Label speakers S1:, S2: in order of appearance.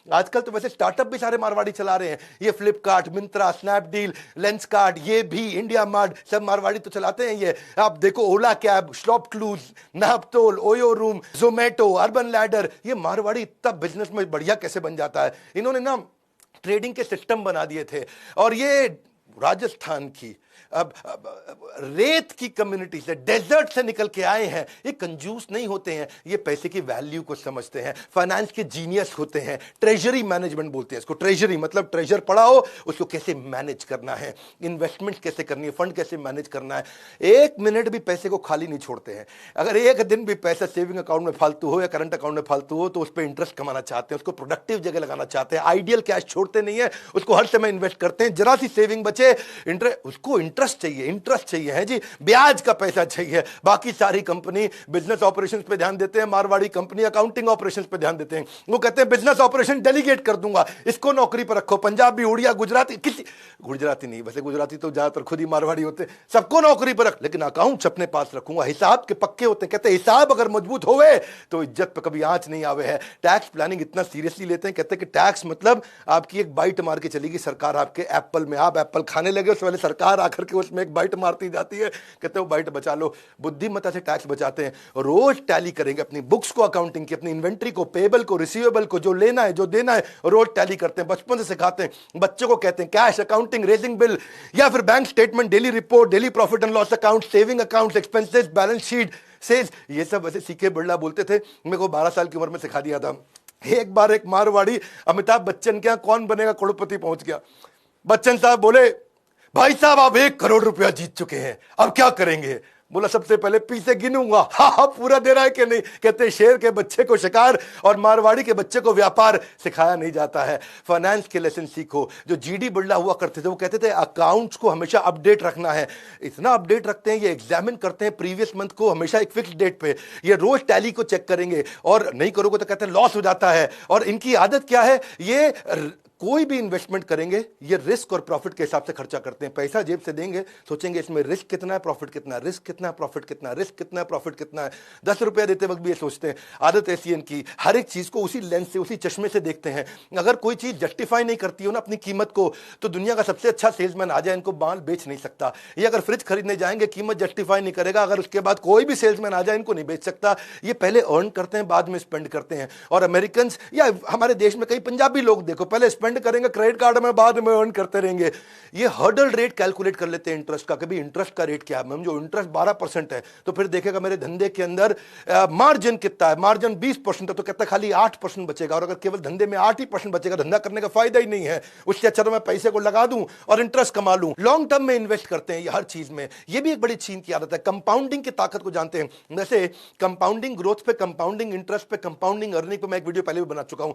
S1: आजकल तो वैसे स्टार्टअप भी सारे मारवाड़ी चला रहे हैं, ये फ्लिपकार्ट, मिंत्रा, स्नैपडील, लेंसकार्ट, ये भी इंडिया मार्ट, सब मारवाड़ी तो चलाते हैं। ये आप देखो, Ola cab, ShopClues, Naaptol, OYO room, Zomato, Urban Ladder, ये मारवाड़ी इतना बिजनेस में बढ़िया कैसे बन जाता है। इन्होंने ना ट्रेडिंग के सिस्टम बना दिए थे। और ये राजस्थान की रेत की कम्युनिटी से, डेजर्ट से निकल के आए हैं। ये कंजूस नहीं होते हैं, ये पैसे की वैल्यू को समझते हैं, फाइनेंस के जीनियस होते हैं। ट्रेजरी मैनेजमेंट बोलते हैं इसको। ट्रेजरी मतलब ट्रेजर पड़ा हो, उसको कैसे मैनेज करना है, इन्वेस्टमेंट कैसे करनी है, फंड कैसे मैनेज करना है। एक मिनट भी पैसे को खाली नहीं छोड़ते हैं। अगर एक दिन भी पैसा सेविंग अकाउंट में फालतू हो या करंट अकाउंट में फालतू हो, तो उस पर इंटरेस्ट कमाना चाहते हैं, उसको प्रोडक्टिव जगह लगाना चाहते हैं। आइडियल कैश छोड़ते नहीं है, उसको हर समय इन्वेस्ट करते हैं। जरा सी सेविंग बचे, उसको इंटरेस्ट चाहिए, इंटरेस्ट चाहिए है जी, ब्याज का पैसा चाहिए। बाकी सारी कंपनी बिजनेस ऑपरेशंस पे ध्यान देते हैं, मारवाड़ी कंपनी अकाउंटिंग ऑपरेशंस पे ध्यान देते हैं। वो कहते हैं बिजनेस ऑपरेशन डेलीगेट कर दूंगा, इसको नौकरी पर रखो। पंजाबी, उड़िया, गुजराती, किसी गुजराती नहीं, वैसे गुजराती तो ज्यादातर खुद ही मारवाड़ी होते, सबको नौकरी पर रख, लेकिन अकाउंट्स अपने पास रखूंगा। हिसाब के पक्के होते हैं। कहते हैं हिसाब अगर मजबूत होवे तो इज्जत पे कभी आंच नहीं आवे है। टैक्स प्लानिंग इतना सीरियसली लेते हैं, कहते हैं कि टैक्स मतलब आपकी एक बाइट मार के चलेगी सरकार आपके एप्पल में। आप एप्पल खाने लगे, उससे पहले सरकार आकर के उसमें एक बाइट मारती जाती है, कहते हो बाइट बचा लो। बुद्धिमत्ता से टैक्स बचाते हैं। रोज टैली करेंगे अपनी बुक्स को, अकाउंटिंग की, अपनी इन्वेंट्री को, पेबल को, रिसीवेबल को, जो लेना है जो देना है, रोज टैली करते हैं। बचपन से सिखाते हैं बच्चों को, कहते हैं कैश अकाउंटिंग, रेजिंग बिल, या फिर bank statement, daily report, daily profit and loss account, saving account, expenses, balance sheet, sales, ये सब वैसे सीखे बिरला बोलते थे। मेरे को 12 साल की उम्र में सिखा दिया था। एक बार एक मारवाड़ी अमिताभ बच्चन के यहाँ कौन बनेगा करोड़पति पहुंच गया। बच्चन साहब बोले, भाई साहब आप 1 करोड़ रुपया जीत चुके हैं, अब क्या करेंगे। बोला सबसे पहले पीछे गिनूंगा। हाँ पूरा दे रहा है कि नहीं। कहते शेर के बच्चे को शिकार और मारवाड़ी के बच्चे को व्यापार सिखाया नहीं जाता है। फाइनेंस के लेसन सीखो। जो जीडी बिरला हुआ करते थे वो कहते थे अकाउंट्स को हमेशा अपडेट रखना है। इतना अपडेट रखते हैं, ये एग्जामिन करते हैं प्रीवियस मंथ को हमेशा एक फिक्स डेट पे। ये रोज टैली को चेक करेंगे और नहीं करोगे तो कहते हैं लॉस हो जाता है। और इनकी आदत क्या है, ये कोई भी इन्वेस्टमेंट करेंगे ये रिस्क और प्रॉफिट के हिसाब से खर्चा करते हैं। पैसा जेब से देंगे, सोचेंगे इसमें रिस्क कितना है, प्रॉफिट कितना है, रिस्क कितना है, प्रॉफिट कितना है, रिस्क कितना है, प्रॉफिट कितना है। 10 रुपया देते वक्त भी ये सोचते हैं। आदत ऐसी है इनकी, हर एक चीज को उसी लेंस से, उसी चश्मे से देखते हैं। अगर कोई चीज जस्टिफाई नहीं करती हो ना अपनी कीमत को, तो दुनिया का सबसे अच्छा सेल्समैन आ जाए इनको माल बेच नहीं सकता। ये अगर फ्रिज खरीदने जाएंगे, कीमत जस्टिफाई नहीं करेगा, अगर उसके बाद कोई भी सेल्समैन आ जाए इनको नहीं बेच सकता। ये पहले अर्न करते हैं, बाद में स्पेंड करते हैं। और अमेरिकन या हमारे देश में कई पंजाबी लोग देखो, पहले स्पेंड करेंगे क्रेडिट कार्ड में, बाद में अर्न करते रहेंगे। ये हर्डल रेट कैलकुलेट कर लेते हैं इंटरेस्ट का। कभी इंटरेस्ट का रेट क्या है, मैम जो इंटरेस्ट 12% है, तो फिर देखेगा मेरे धंधे के अंदर मार्जिन कितना है, मार्जिन 20% है, तो कहता है खाली 8% बचेगा। और अगर केवल धंधे में 8% बचेगा, धंधा करने का फायदा ही नहीं है। उससे अच्छा तो मैं पैसे को लगा दूं और इंटरेस्ट कमा लूं। लॉन्ग टर्म में इन्वेस्ट करते हैं ये हर चीज में। ये भी एक बड़ी चीन की आदत है। कंपाउंडिंग की ताकत को जानते हैं। जैसे कंपाउंडिंग ग्रोथ पे, कंपाउंडिंग इंटरेस्ट पे, कंपाउंडिंग अर्निंग पे मैं एक वीडियो पहले भी बना चुका हूं।